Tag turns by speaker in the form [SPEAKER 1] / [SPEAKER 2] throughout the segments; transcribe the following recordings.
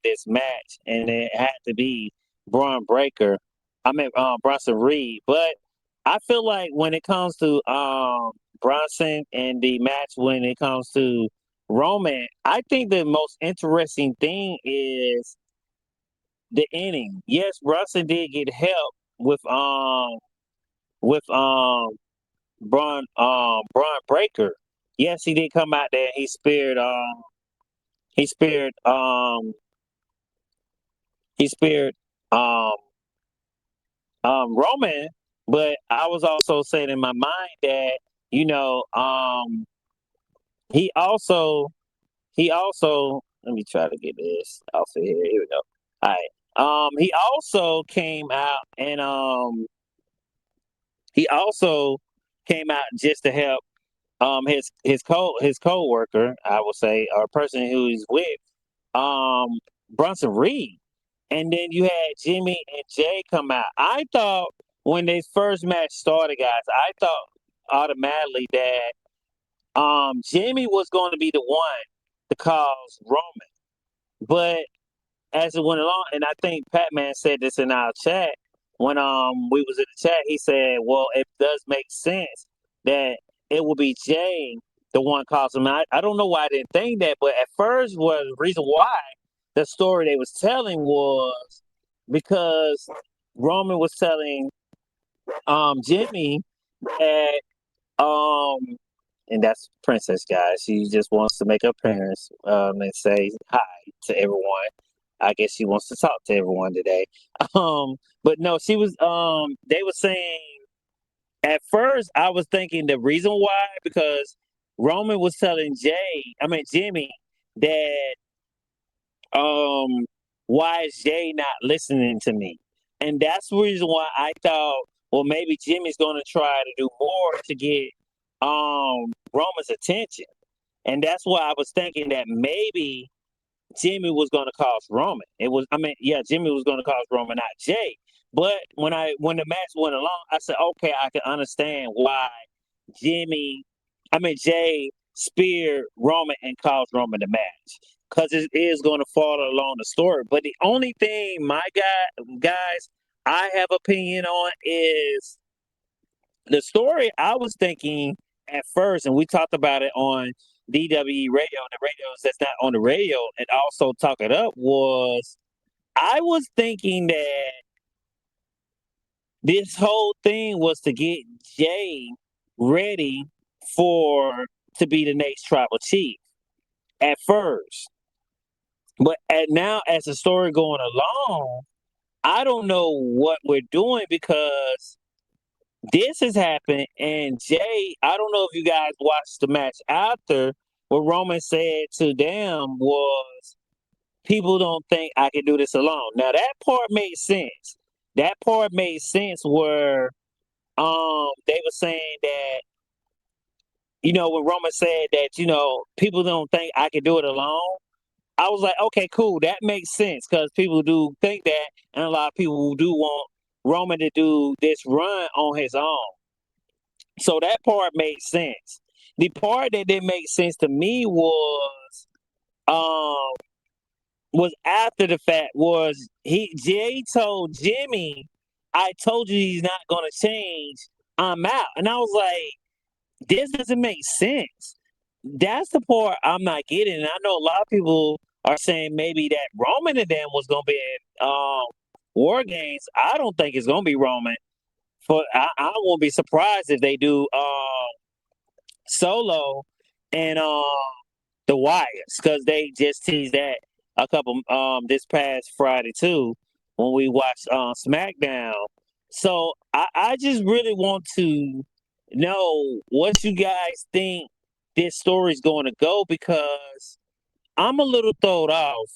[SPEAKER 1] this match, and it had to be Braun Breaker. I mean, Bronson Reed. But I feel like when it comes to Bronson and the match, when it comes to Roman, I think the most interesting thing is the inning. Yes, Bronson did get help with Braun Breaker. Yes, he did come out there and he spared he spared um Roman, but I was also saying in my mind that, you know, he also he also let me try to get this off of here. Here we go. All right. He also came out and he also came out just to help his co-worker, I would say, or person who he's with, um Bronson Reed. And then you had Jimmy and Jay come out. I thought when this first match started, guys, I thought automatically that Jimmy was going to be the one to cause Roman. But as it went along, and I think Pat Man said this in our chat when we was in the chat, he said, well, it does make sense that it will be Jay the one causing him. I don't know why I didn't think that, but at first was the reason why the story they was telling was because Roman was telling Jimmy that and that's Princess, guys. She just wants to make her appearance and say hi to everyone. I guess she wants to talk to everyone today. But no, she was they were saying at first I was thinking the reason why because Roman was telling Jimmy that um why is Jay not listening to me? And that's the reason why I thought, well, maybe Jimmy's gonna try to do more to get Roman's attention. And that's why I was thinking that maybe Jimmy was gonna cause Roman. Yeah, Jimmy was gonna cause Roman, not Jay. But when the match went along, I said, okay, I can understand why Jay speared Roman and caused Roman the match. Because it is going to follow along the story. But the only thing, guys, I have opinion on is the story. I was thinking at first, and we talked about it on DWE radio, and the radios that's not on the radio, and also talk it up was I was thinking that this whole thing was to get Jay ready for to be the next tribal chief at first. But now, as the story going along, I don't know what we're doing because this has happened. And Jay, I don't know if you guys watched the match after. What Roman said to them was, "People don't think I can do this alone." Now that part made sense. That part made sense where they were saying that, when Roman said that, people don't think I can do it alone. I was like, okay, cool. That makes sense because people do think that, and a lot of people do want Roman to do this run on his own. So that part made sense. The part that didn't make sense to me um was after the fact was Jay told Jimmy, I told you he's not gonna change. I'm out. And I was like, this doesn't make sense. That's the part I'm not getting. And I know a lot of people are saying maybe that Roman and them was gonna be in War Games. I don't think it's gonna be Roman. I won't be surprised if they do Solo and the Wyatts because they just teased that a couple this past Friday too when we watched SmackDown. So I just really want to know what you guys think this story's going to go because I'm a little thrown off.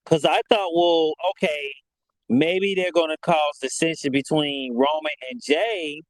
[SPEAKER 1] Because I thought, well, okay, maybe they're going to cause dissension between Roman and Jay,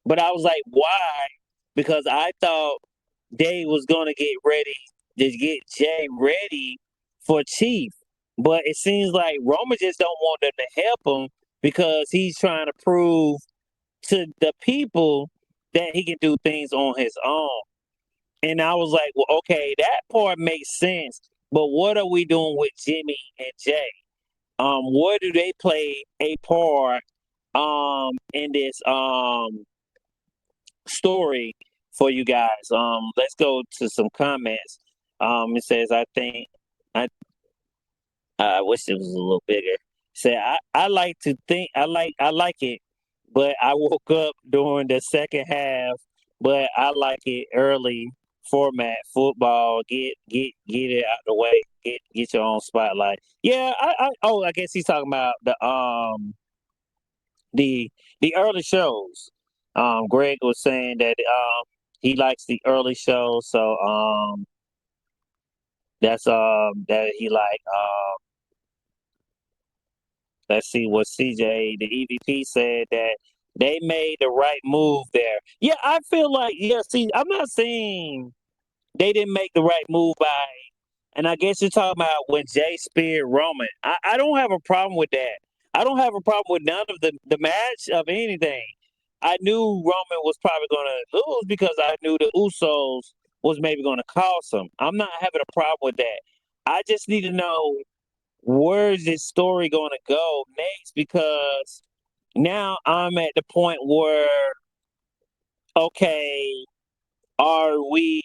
[SPEAKER 1] but I was like, why? Because I thought they was going to get ready to get Jay ready for Chief, but it seems like Roman just don't want them to help him because he's trying to prove to the people that he can do things on his own. And I was like, well, okay, that part makes sense. but what are we doing with Jimmy and Jay? Where do they play a part in this story for you guys? Let's go to some comments. It says, I I wish it was a little bigger. Say I like to think I like it, but I woke up during the second half, but I like it early format football. Get it out the way. Get your own spotlight. Yeah, I guess he's talking about the the early shows. Greg was saying that he likes the early shows, so that's that he like let's see what CJ, the EVP, said that they made the right move there. Yeah, I feel like, yeah, see, I'm not saying they didn't make the right move by, and I guess you're talking about when Jay speared Roman. I don't have a problem with that. I don't have a problem with none of the match of anything. I knew Roman was probably going to lose because I knew the Usos was maybe going to cost him. I'm not having a problem with that. I just need to know where's this story going to go next because now I'm at the point where, okay, are we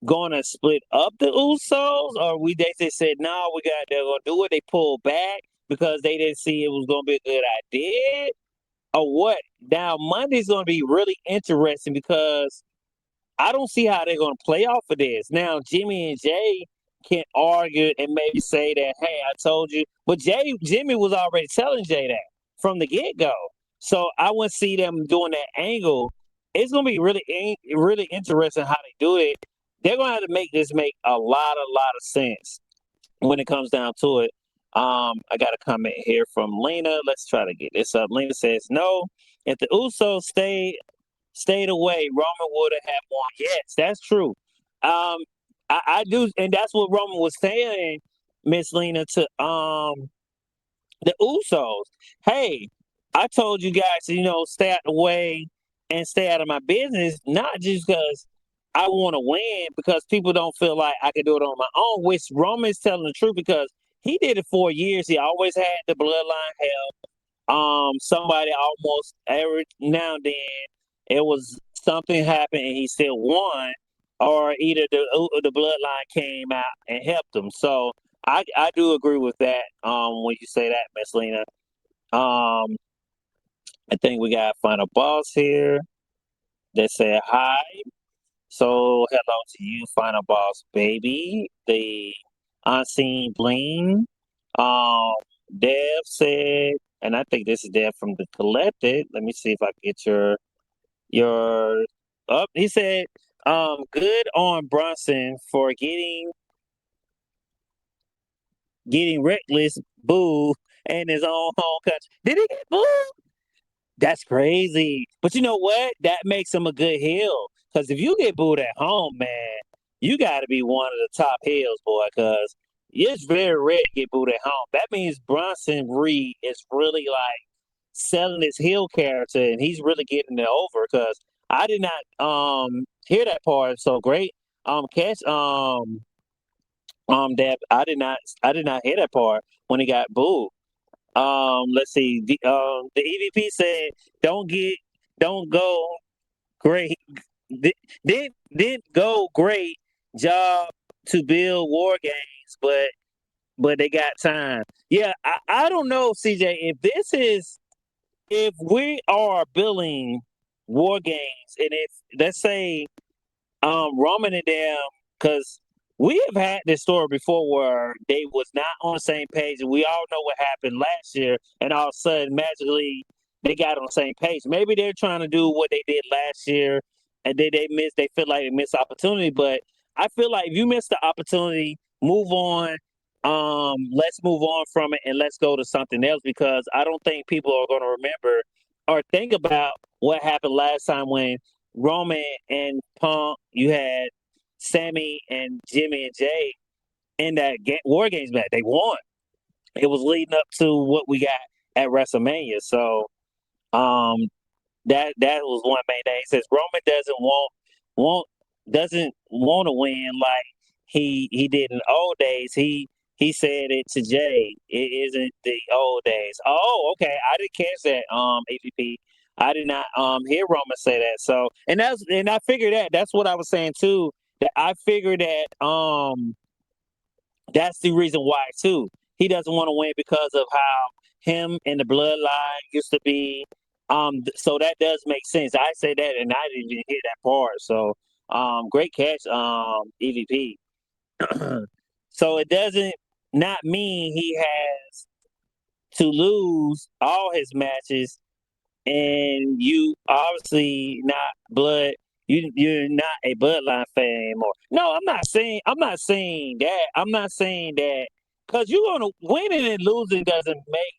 [SPEAKER 1] going to split up the Usos, or they said no, they're going to do it. They pulled back because they didn't see it was going to be a good idea, or what? Now Monday's going to be really interesting because I don't see how they're going to play off of this. Now, Jimmy and Jay can argue and maybe say that, hey, I told you. But Jimmy was already telling Jay that from the get go. So I wouldn't see them doing that angle. It's going to be really interesting how they do it. They're going to have to make this make a lot of sense when it comes down to it. I got a comment here from Lena. Let's try to get this up. Lena says, no, if the Usos stayed away, Roman would have had won. Yes, that's true. I do, and that's what Roman was saying, Miss Lena, to the Usos. Hey, I told you guys, stay out the way and stay out of my business, not just because I want to win, because people don't feel like I can do it on my own, which Roman's telling the truth because he did it for years. He always had the bloodline help. Somebody almost every now and then it was something happened and he still won, or either the bloodline came out and helped him. So I do agree with that. When you say that, Miss Lena. Um, I think we got final boss here that said hi. So hello to you, final boss baby. The unseen bling. Um, Dev said, and I think this is Dev from the collected. Let me see if I get your up. He said, good on Brunson for getting reckless boo in his own home country. Did he get booed? That's crazy. But you know what? That makes him a good heel. Because if you get booed at home, man, you got to be one of the top heels, boy. Because it's very rare to get booed at home. That means Bronson Reed is really like selling his heel character, and he's really getting it over. Because I did not hear that part. So great, catch that I did not hear that part when he got booed. Let's see. The EVP said, "Don't get, don't go great. Didn't go great job to build war games, but they got time. Yeah, I don't know, CJ. If we are building war games, and if let's say Roman and them, because we have had this story before where they was not on the same page, and we all know what happened last year, and all of a sudden, magically, they got on the same page. Maybe they're trying to do what they did last year, and they feel like they missed opportunity. But I feel like if you miss the opportunity, move on. Let's move on from it and let's go to something else because I don't think people are going to remember or think about what happened last time when Roman and Punk, you had Sammy and Jimmy and Jay in that War Games match. They won. It was leading up to what we got at WrestleMania. So um, that was one main thing. It says Roman want doesn't want to win like he did in old days. He said it to Jay. It isn't the old days. Oh, okay. I didn't catch that. AVP. I did not hear Roman say that. So and I figured that's what I was saying too. That I figured that that's the reason why too. He doesn't want to win because of how him and the bloodline used to be. So that does make sense. I say that, and I didn't even hear that part. So, great catch, EVP. So it doesn't not mean he has to lose all his matches, and you obviously not blood. You're not a bloodline fan anymore. No, I'm not saying that. I'm not saying that because you're gonna winning and losing doesn't make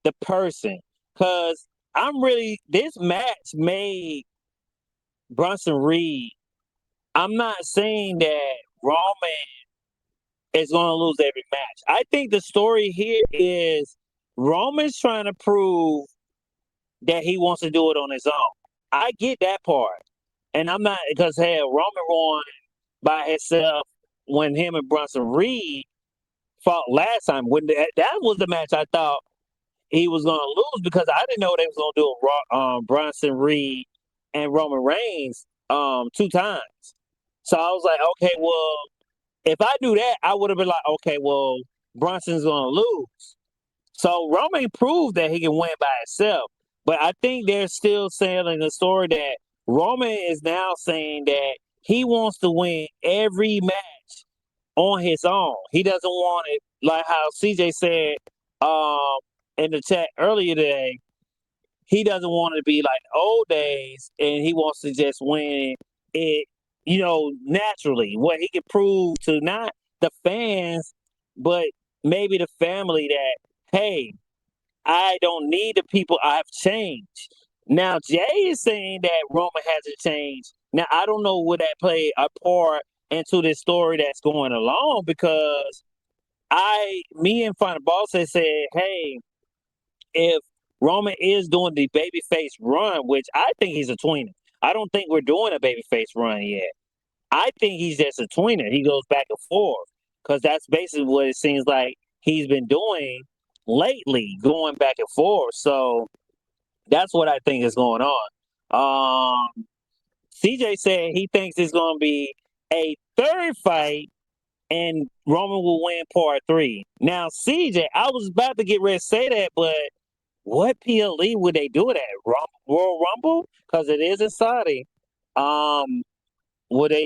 [SPEAKER 1] the person. Because I'm really this match made Bronson Reed. I'm not saying that Roman is gonna lose every match. I think the story here is Roman's trying to prove that he wants to do it on his own. I get that part. And I'm not because hey, Roman won by himself when him and Bronson Reed fought last time. When that was the match I thought he was gonna lose because I didn't know they was gonna do a Bronson Reed and Roman Reigns 2 times. So I was like, okay, well, if I do that, I would have been like, okay, well, Bronson's gonna lose. So Roman proved that he can win by himself. But I think they're still selling the story that Roman is now saying that he wants to win every match on his own. He doesn't want it like how CJ said um, in the chat earlier today. He doesn't want it to be like old days, and he wants to just win it, naturally. What he can prove to not the fans, but maybe the family that, hey, I don't need the people. I've changed. Now Jay is saying that Roman hasn't changed. Now I don't know would that play a part into this story that's going along because me and Final Boss had said, hey, if Roman is doing the babyface run, which I think he's a tweener. I don't think we're doing a babyface run yet. I think he's just a tweener. He goes back and forth because that's basically what it seems like he's been doing lately, going back and forth. So that's what I think is going on. CJ said he thinks it's going to be a third fight and Roman will win part 3. Now, CJ, I was about to get ready to say that, but what PLE would they do it at? Royal Rumble? Because it is in Saudi. Would they